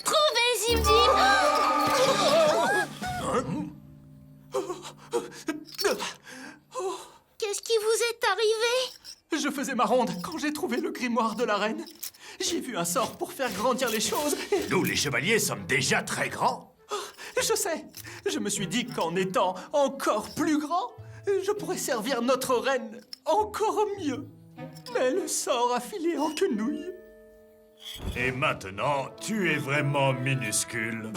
Trouvez, Zim Zim! Qu'est-ce qui vous est arrivé? Je faisais ma ronde quand j'ai trouvé le grimoire de la reine. J'ai vu un sort pour faire grandir les choses et... Nous, les chevaliers, sommes déjà très grands. Je sais. Je me suis dit qu'en étant encore plus grand, je pourrais servir notre reine encore mieux. Mais le sort a filé en quenouille. Et maintenant, tu es vraiment minuscule.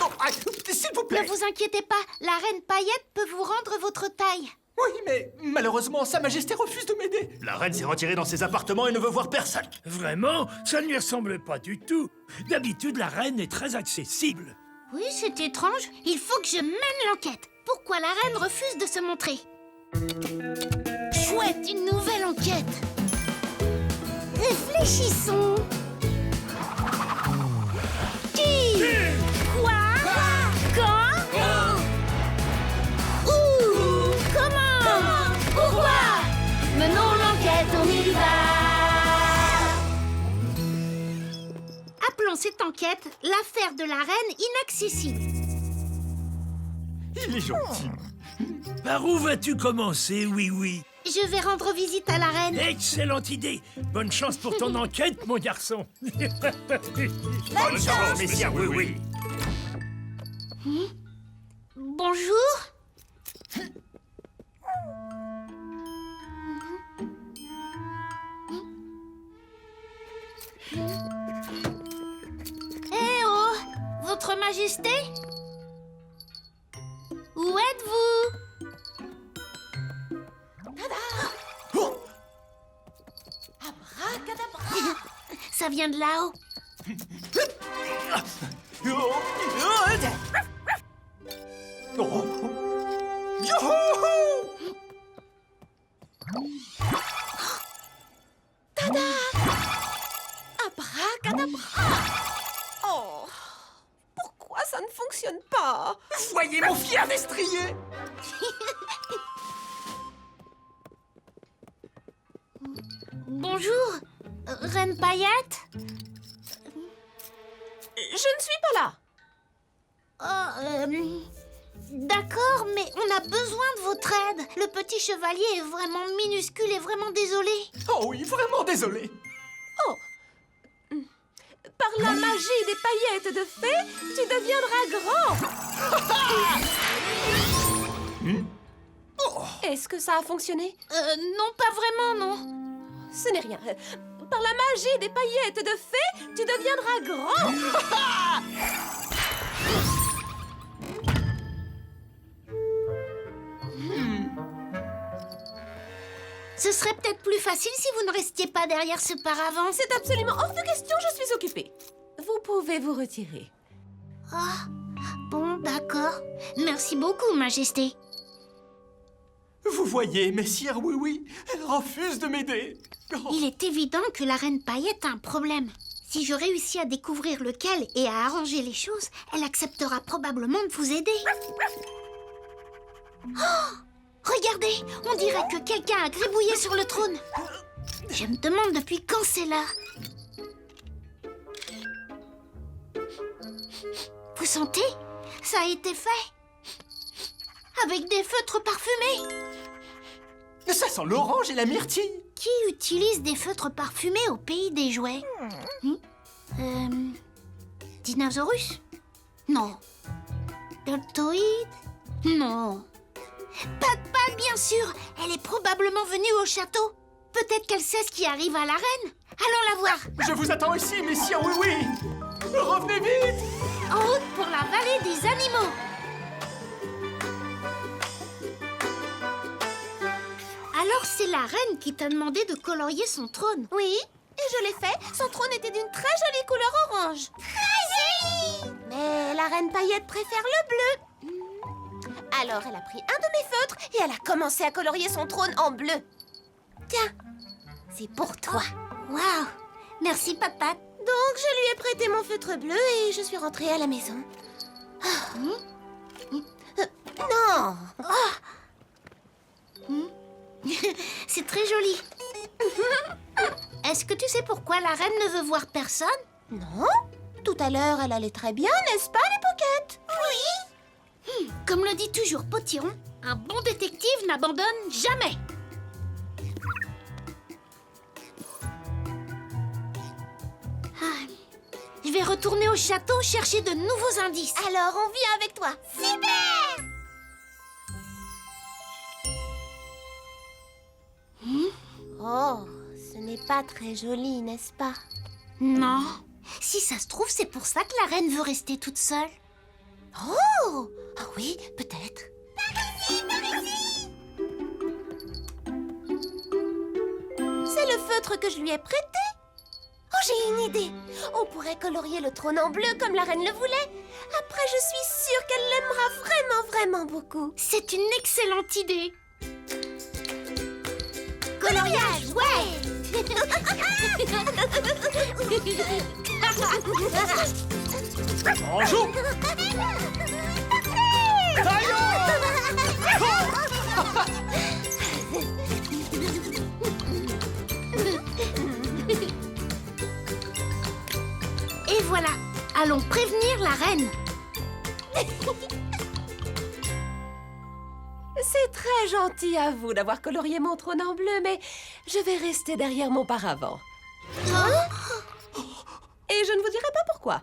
Oh, ah, s'il vous plaît. Ne vous inquiétez pas, la reine Paillette peut vous rendre votre taille. Oui, mais malheureusement, Sa Majesté refuse de m'aider. La reine s'est retirée dans ses appartements et ne veut voir personne. Vraiment, ça ne lui ressemble pas du tout. D'habitude, la reine est très accessible. Oui, c'est étrange. Il faut que je mène l'enquête. Pourquoi la reine refuse de se montrer? Chouette, une nouvelle enquête. Réfléchissons. Qui? Quoi? Quand? Où? Comment? Pourquoi? Menons l'enquête, on y va. Appelons cette enquête l'affaire de la reine inaccessible. Il est gentil. Par où vas-tu commencer, oui? Je vais rendre visite à la reine. Excellente idée. Bonne chance pour ton enquête, mon garçon. Bonne chance, messieurs, oui. Bonjour. Eh oh, Votre Majesté? Où êtes-vous? Oh, Ça vient de là-haut. oh, oh. Youhou! Abracadabra! Oh, pourquoi ça ne fonctionne pas? Voyez mon fier destrier! Bonjour, Reine Paillette? Je ne suis pas là. Oh, d'accord, mais on a besoin de votre aide. Le petit chevalier est vraiment minuscule et vraiment désolé. Oh oui, vraiment désolé. Oh, par la magie des paillettes de fée, tu deviendras grand. Est-ce que ça a fonctionné? Non, pas vraiment, non. Ce n'est rien. Par la magie des paillettes de fée, tu deviendras grand. Ce serait peut-être plus facile si vous ne restiez pas derrière ce paravent. C'est absolument hors de question, je suis occupée. Vous pouvez vous retirer. Ah, bon, d'accord. Merci beaucoup, Majesté. Vous voyez, messire oui, elle refuse de m'aider. Oh. Il est évident que la reine Paillette a un problème. Si je réussis à découvrir lequel et à arranger les choses, elle acceptera probablement de vous aider. Oh! Regardez, on dirait que quelqu'un a gribouillé sur le trône. Je me demande depuis quand c'est là. Vous sentez? Ça a été fait. Avec des feutres parfumés. Ça sent l'orange et la myrtille. Qui utilise des feutres parfumés au pays des jouets? Dinosaurus? Non. Deltoïde? Non. Pat, bien sûr. Elle est probablement venue au château. Peut-être qu'elle sait ce qui arrive à la reine. Allons la voir. Je vous attends ici, messire oui. Revenez vite. En route pour la vallée des animaux. Alors c'est la reine qui t'a demandé de colorier son trône. Oui, et je l'ai fait. Son trône était d'une très jolie couleur orange. Vas-y! Mais la reine Paillette préfère le bleu. Alors elle a pris un de mes feutres et elle a commencé à colorier son trône en bleu. Tiens, c'est pour toi. Waouh! Merci, Pat-Pat. Donc je lui ai prêté mon feutre bleu et je suis rentrée à la maison. Non! C'est très joli. Est-ce que tu sais pourquoi la reine ne veut voir personne? Non? Tout à l'heure, elle allait très bien, n'est-ce pas, les Pocket? Oui! Comme le dit toujours Potiron, un bon détective n'abandonne jamais. Je vais retourner au château chercher de nouveaux indices. Alors, on vient avec toi. Super! Oh, ce n'est pas très joli, n'est-ce pas? Non. Si ça se trouve, c'est pour ça que la reine veut rester toute seule. Oh! Ah oui, peut-être. C'est le feutre que je lui ai prêté. Oh, j'ai une idée. On pourrait colorier le trône en bleu comme la reine le voulait. Après, je suis sûre qu'elle l'aimera vraiment, vraiment beaucoup. C'est une excellente idée. Coloriage, ouais! En joue! Et voilà, allons prévenir la reine. C'est très gentil à vous d'avoir colorié mon trône en bleu, mais je vais rester derrière mon paravent. Et je ne vous dirai pas pourquoi.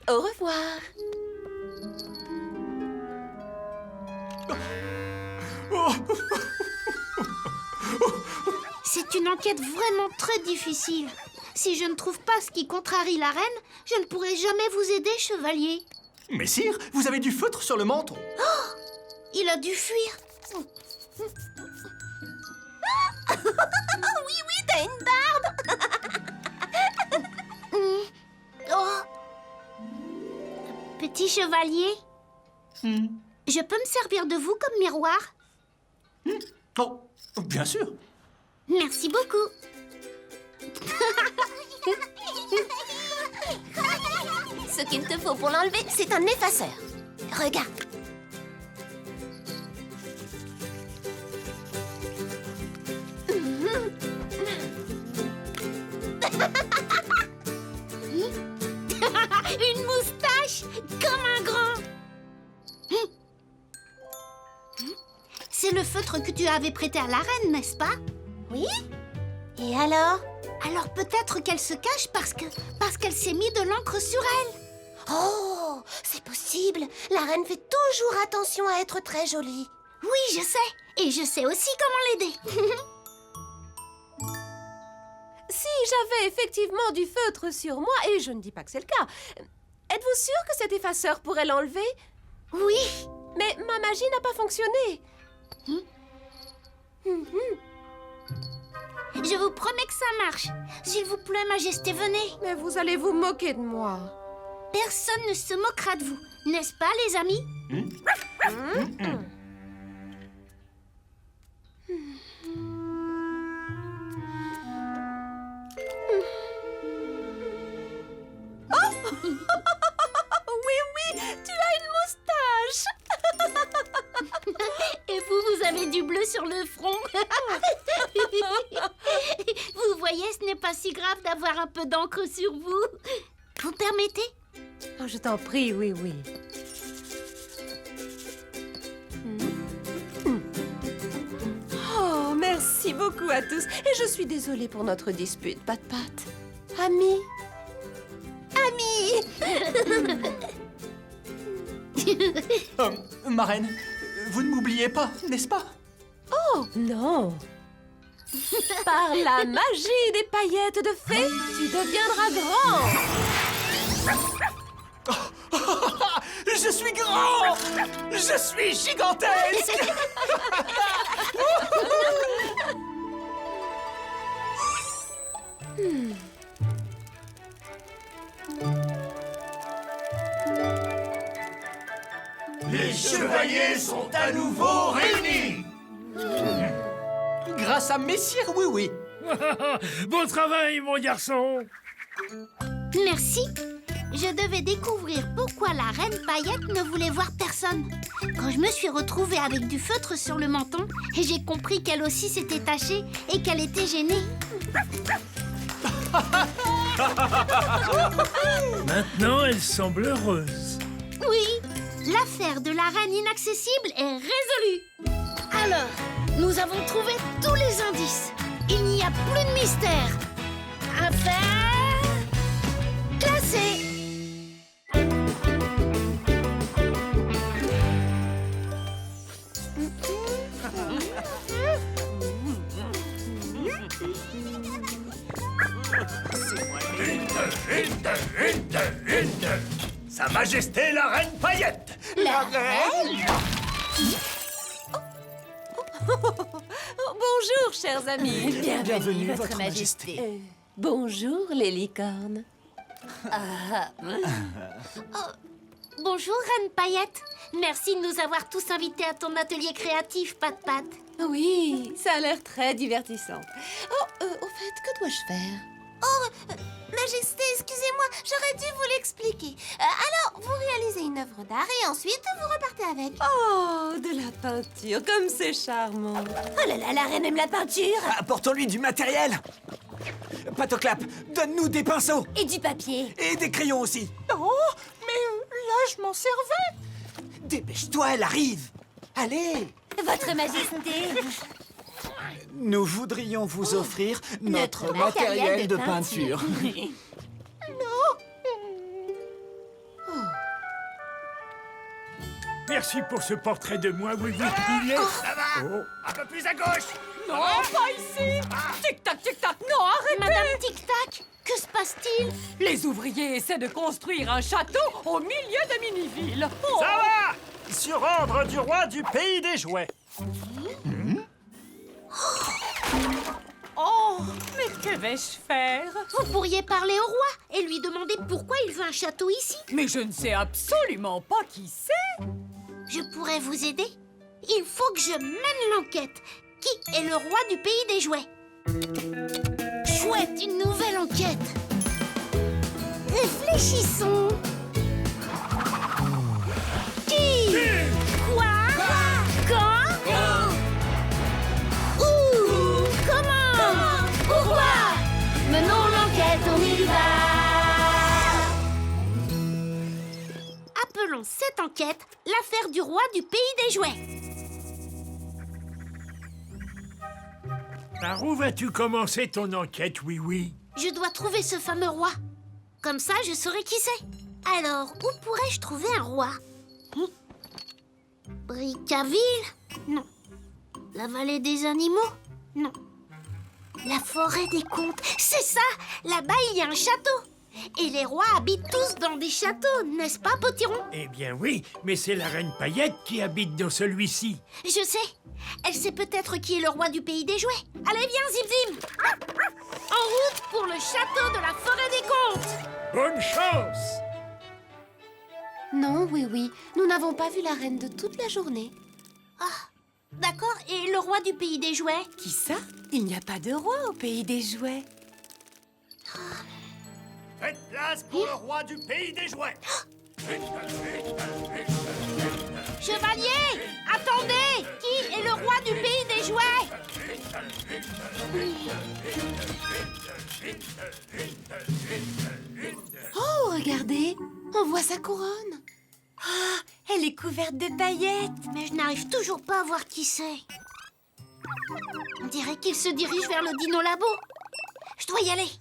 Au revoir. C'est une enquête vraiment très difficile. Si je ne trouve pas ce qui contrarie la reine, je ne pourrai jamais vous aider, chevalier. Mais sire, vous avez du feutre sur le menton. Il a dû fuir. Oui, t'as une barbe. Oh. Petit chevalier, je peux me servir de vous comme miroir? Oh, bien sûr. Merci beaucoup. Ce qu'il te faut pour l'enlever, c'est un effaceur. Regarde. Une moustache comme un grand. C'est le feutre que tu avais prêté à la reine, n'est-ce pas? Oui? Et alors? Alors peut-être qu'elle se cache parce qu'elle s'est mis de l'encre sur elle. Oh, c'est possible. La reine fait toujours attention à être très jolie. Oui, je sais. Et je sais aussi comment l'aider. Si j'avais effectivement du feutre sur moi, et je ne dis pas que c'est le cas, êtes-vous sûr que cet effaceur pourrait l'enlever? Oui. Mais ma magie n'a pas fonctionné. Je vous promets que ça marche. S'il vous plaît, Majesté, venez. Mais vous allez vous moquer de moi. Personne ne se moquera de vous. N'est-ce pas, les amis? Oui, tu as une moustache. Et vous avez du bleu sur le front. Vous voyez, ce n'est pas si grave d'avoir un peu d'encre sur vous. Vous permettez? Oh, je t'en prie, oui. Oh, merci beaucoup à tous. Et je suis désolée pour notre dispute, Pat-Pat. Ami. Ma reine, vous ne m'oubliez pas, n'est-ce pas? Oh, non. Par la magie des paillettes de fée, tu deviendras grand. Je suis grand! Je suis gigantesque! Les chevaliers jouets sont à nouveau réunis. Grâce à Messire Oui-Oui. Bon travail, mon garçon. Merci. Je devais découvrir pourquoi la reine Paillette ne voulait voir personne. Quand je me suis retrouvée avec du feutre sur le menton, j'ai compris qu'elle aussi s'était tachée et qu'elle était gênée. Maintenant, elle semble heureuse. Oui, l'affaire de la reine inaccessible est résolue. Alors, nous avons trouvé tous les indices. Il n'y a plus de mystère. Affaire classée. Sa Majesté la Reine Paillette. La reine? Bonjour, chers amis. Bienvenue, Votre Majesté. Bonjour, les licornes. Bonjour, reine Paillette. Merci de nous avoir tous invités à ton atelier créatif, Pat-Pat. Oui, ça a l'air très divertissant. Au fait, que dois-je faire? Majesté, excusez-moi, j'aurais dû vous l'expliquer. Alors, vous réalisez une œuvre d'art et ensuite vous repartez avec. Oh, de la peinture, comme c'est charmant. Oh là là, la reine aime la peinture. Apportons-lui du matériel. Patoclap, donne-nous des pinceaux. Et du papier. Et des crayons aussi. Oh, mais là, je m'en servais. Dépêche-toi, elle arrive. Allez. Votre Majesté. Nous voudrions vous offrir notre matériel de peinture. Merci pour ce portrait de moi, oui, oui. Il est... Ça va. Oh. Un peu plus à gauche. Non, pas ici. Tic-tac, tic-tac, non, arrêtez. Madame Tic-Tac, que se passe-t-il? Les ouvriers essaient de construire un château au milieu de Miniville. Oh. Ça va. Sur ordre du roi du pays des jouets. Oh, mais que vais-je faire? Vous pourriez parler au roi et lui demander pourquoi il veut un château ici. Mais je ne sais absolument pas qui c'est. Je pourrais vous aider. Il faut que je mène l'enquête. Qui est le roi du pays des jouets? Chouette, une nouvelle enquête. Réfléchissons. Qui? Quoi? Quand? Où? Comment? Pourquoi? Menons l'enquête, on y va. Appelons cette enquête l'affaire du roi du pays des jouets. Par où vas-tu commencer ton enquête, oui, oui? Je dois trouver ce fameux roi. Comme ça, je saurai qui c'est. Alors, où pourrais-je trouver un roi? Bricaville? Non. La vallée des animaux? Non. La forêt des contes? C'est ça! Là-bas, il y a un château. Et les rois habitent tous dans des châteaux, n'est-ce pas, Potiron? Eh bien oui, mais c'est la reine Paillette qui habite dans celui-ci. Je sais. Elle sait peut-être qui est le roi du pays des jouets. Allez, viens, Zip Zip! En route pour le château de la forêt des contes! Bonne chance! Non, oui, oui, nous n'avons pas vu la reine de toute la journée. Ah, d'accord. Et le roi du pays des jouets? Qui ça? Il n'y a pas de roi au pays des jouets. Faites place pour le roi du pays des jouets. Chevalier, attendez! Qui est le roi du pays des jouets? Oh, regardez, on voit sa couronne. Ah, elle est couverte de paillettes. Mais je n'arrive toujours pas à voir qui c'est. On dirait qu'il se dirige vers le Dino Labo. Je dois y aller.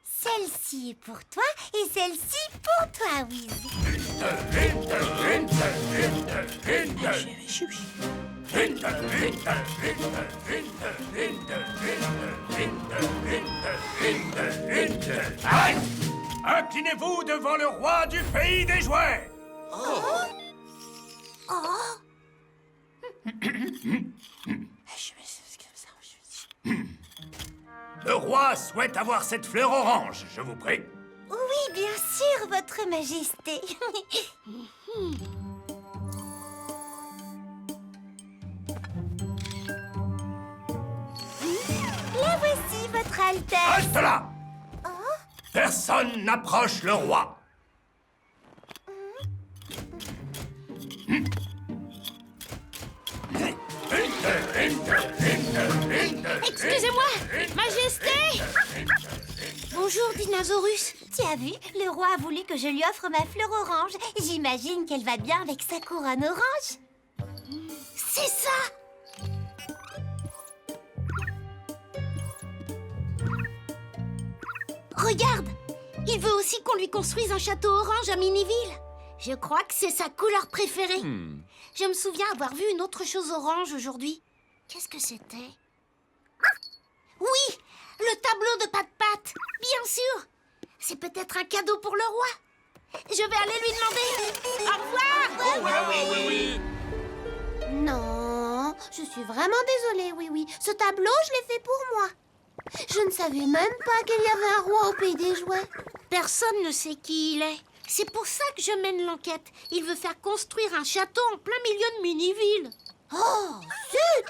Celle-ci est pour toi et celle-ci pour toi, Wiz. Arrête! Inclinez-vous devant le roi du pays des jouets. Le roi souhaite avoir cette fleur orange, je vous prie. Oui, bien sûr, Votre Majesté. La voici, votre Altesse. Reste là! Personne n'approche le roi. Excusez-moi, Majesté! Bonjour, Dinosaurus. Tu as vu, le roi a voulu que je lui offre ma fleur orange. J'imagine qu'elle va bien avec sa couronne orange. C'est ça! Regarde! Il veut aussi qu'on lui construise un château orange à Miniville. Je crois que c'est sa couleur préférée. Je me souviens avoir vu une autre chose orange aujourd'hui. Qu'est-ce que c'était? Oui! Le tableau de Pat-Pat! Bien sûr! C'est peut-être un cadeau pour le roi. Je vais aller lui demander. Au revoir! Non, je suis vraiment désolée, oui. Ce tableau, je l'ai fait pour moi. Je ne savais même pas qu'il y avait un roi au pays des jouets. Personne ne sait qui il est. C'est pour ça que je mène l'enquête. Il veut faire construire un château en plein milieu de Miniville. Oh, zut!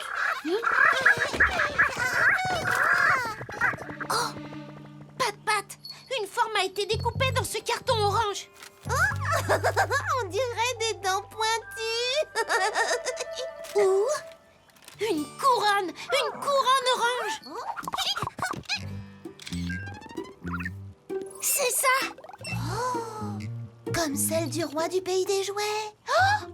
Oh! Pat-Pat, une forme a été découpée dans ce carton orange. On dirait des dents pointues. Ou une couronne orange. C'est ça. Comme celle du roi du pays des jouets. Oh!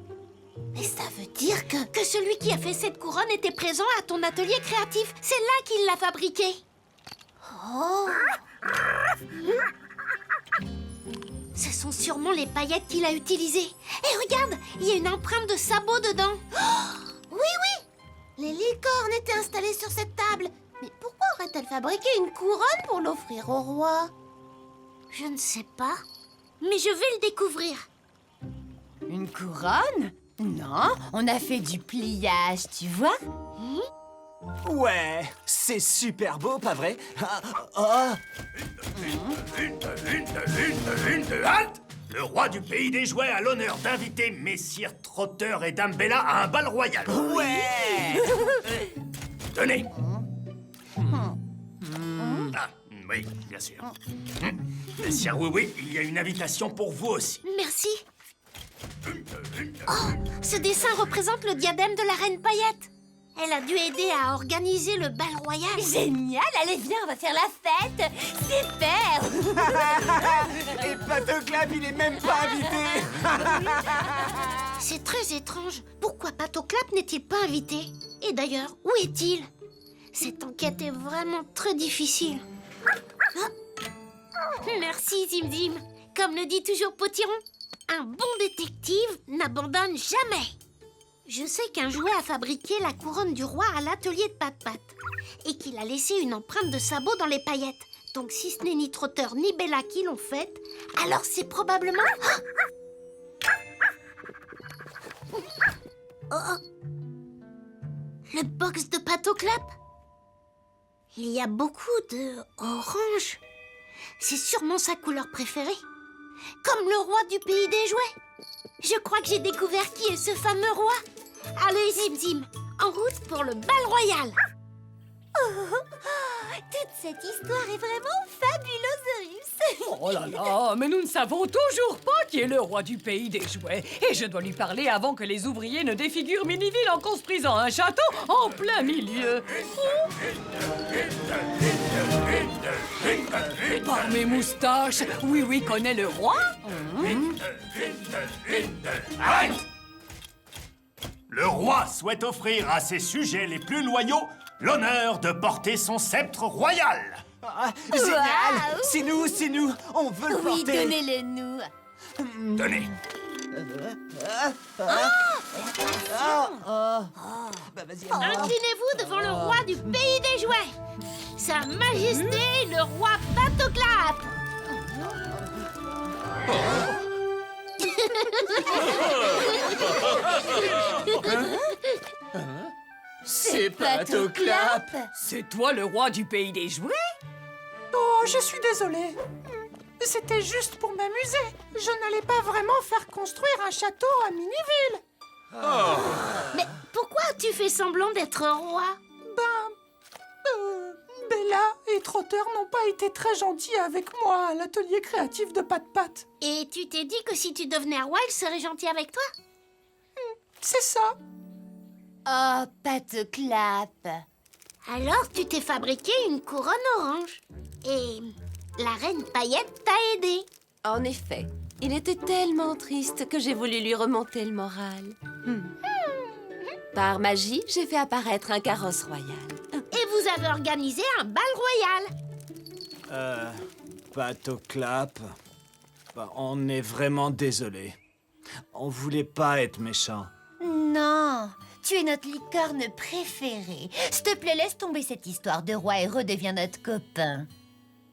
Mais ça veut dire Que celui qui a fait cette couronne était présent à ton atelier créatif. C'est là qu'il l'a fabriquée. Oh! Ce sont sûrement les paillettes qu'il a utilisées. Et regarde, il y a une empreinte de sabot dedans. Oui! Les licornes étaient installées sur cette table. Mais pourquoi aurait-elle fabriqué une couronne pour l'offrir au roi? Je ne sais pas, mais je vais le découvrir. Une couronne? Non, on a fait du pliage, tu vois? Ouais, c'est super beau, pas vrai? Ah, Halte! Le roi du pays des jouets a l'honneur d'inviter Messire Trotteur et Dame Bella à un bal royal. ouais! Tenez. Ah, oui, bien sûr. Messire Oui, il y a une invitation pour vous aussi. Merci. Oh, ce dessin représente le diadème de la reine Paillette. Elle a dû aider à organiser le bal royal. Génial! Allez, viens, on va faire la fête! Super! Et Patoclap, il est même pas invité! C'est très étrange. Pourquoi Patoclap n'est-il pas invité? Et d'ailleurs, où est-il? Cette enquête est vraiment très difficile. Ah. Merci, Zim Zim. Comme le dit toujours Potiron, un bon détective n'abandonne jamais. Je sais qu'un jouet a fabriqué la couronne du roi à l'atelier de Pat-Pat et qu'il a laissé une empreinte de sabot dans les paillettes. Donc si ce n'est ni Trotteur ni Bella qui l'ont faite, alors c'est probablement... Oh. Le box de Patoclap. Il y a beaucoup de orange. C'est sûrement sa couleur préférée. Comme le roi du pays des jouets. Je crois que j'ai découvert qui est ce fameux roi. Allez, Zim Zim, en route pour le bal royal. Toute cette histoire est vraiment fabuloseuse. Oh là là, mais nous ne savons toujours pas qui est le roi du pays des jouets. Et je dois lui parler avant que les ouvriers ne défigurent Miniville en construisant un château en plein milieu. Par mes moustaches, Oui connaît le roi. Arrête! Le roi souhaite offrir à ses sujets les plus loyaux l'honneur de porter son sceptre royal. Ah, génial! C'est nous! On veut le Oui, porter! donnez-le-nous. Tenez. Bah, vas-y, Inclinez-vous devant le roi du pays des jouets. Sa Majesté, le roi Patoclap. C'est Patoclap! C'est toi le roi du pays des jouets? Oh, je suis désolé. C'était juste pour m'amuser. Je n'allais pas vraiment faire construire un château à Miniville. Mais pourquoi tu fais semblant d'être roi? Bella et Trotter n'ont pas été très gentils avec moi à l'atelier créatif de Pat-Pat. Et tu t'es dit que si tu devenais roi, ils seraient gentils avec toi? C'est ça. Oh, Pat-Clap. Alors tu t'es fabriqué une couronne orange. Et la reine Paillette t'a aidé. En effet, il était tellement triste que j'ai voulu lui remonter le moral. Par magie, j'ai fait apparaître un carrosse royal. Et vous avez organisé un bal royal. Pat-Clap. On est vraiment désolé. On voulait pas être méchant. Non, tu es notre licorne préférée. S'il te plaît, laisse tomber cette histoire de roi et redeviens notre copain.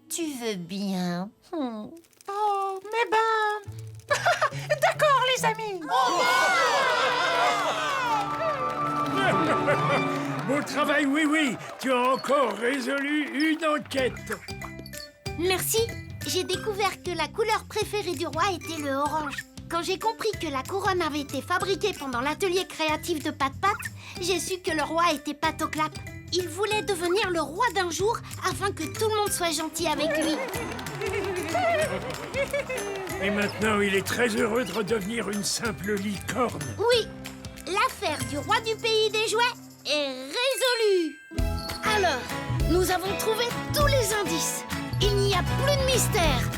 Tu veux bien? Oh, mais ben... D'accord, les amis. Bon travail, oui, tu as encore résolu une enquête. Merci. J'ai découvert que la couleur préférée du roi était le orange. Quand j'ai compris que la couronne avait été fabriquée pendant l'atelier créatif de Pat-Pat, j'ai su que le roi était Pat-Clap. Il voulait devenir le roi d'un jour afin que tout le monde soit gentil avec lui. Et maintenant, il est très heureux de redevenir une simple licorne. Oui, l'affaire du roi du pays des jouets est résolue. Alors, nous avons trouvé tous les indices. Il n'y a plus de mystère.